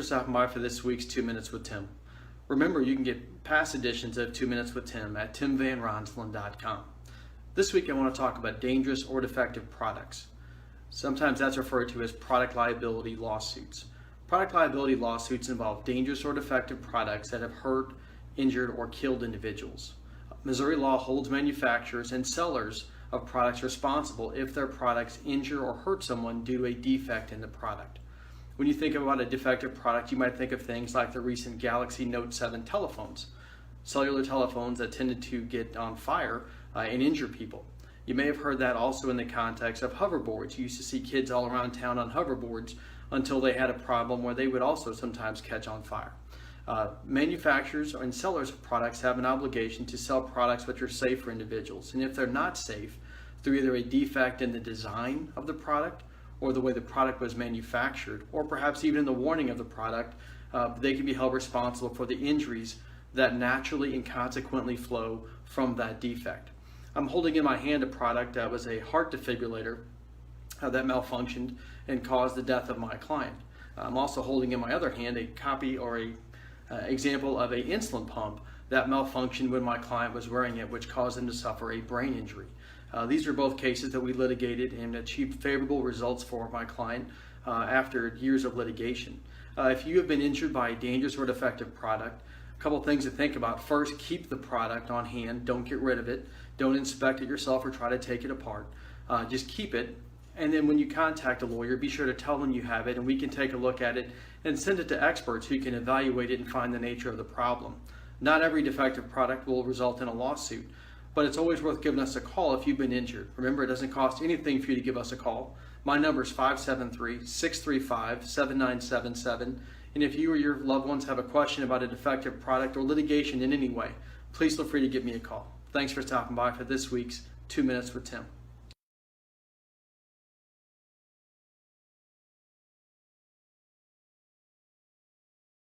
Stopping by for this week's 2 Minutes with Tim. Remember, you can get past editions of 2 Minutes with Tim at timvanronselen.com. This week I want to talk about dangerous or defective products. Sometimes that's referred to as product liability lawsuits. Product liability lawsuits involve dangerous or defective products that have hurt, injured, or killed individuals. Missouri law holds manufacturers and sellers of products responsible if their products injure or hurt someone due to a defect in the product. When you think about a defective product, you might think of things like the recent Galaxy Note 7 telephones, cellular telephones that tended to get on fire and injure people. You may have heard that also in the context of hoverboards. You used to see kids all around town on hoverboards until they had a problem where they would also sometimes catch on fire. Manufacturers and sellers of products have an obligation to sell products which are safe for individuals. And if they're not safe, through either a defect in the design of the product or the way the product was manufactured, or perhaps even in the warning of the product, they can be held responsible for the injuries that naturally and consequently flow from that defect. I'm holding in my hand a product that was a heart defibrillator that malfunctioned and caused the death of my client. I'm also holding in my other hand a copy or a example of an insulin pump that malfunctioned when my client was wearing it, which caused him to suffer a brain injury. These are both cases that we litigated and achieved favorable results for my client after years of litigation. If you have been injured by a dangerous or defective product, a couple things to think about. First, keep the product on hand. Don't get rid of it. Don't inspect it yourself or try to take it apart. Just keep it. And then when you contact a lawyer, be sure to tell them you have it, and we can take a look at it and send it to experts who can evaluate it and find the nature of the problem. Not every defective product will result in a lawsuit, but it's always worth giving us a call if you've been injured. Remember, it doesn't cost anything for you to give us a call. My number is 573-635-7977. And if you or your loved ones have a question about a defective product or litigation in any way, please feel free to give me a call. Thanks for stopping by for this week's 2 Minutes with Tim.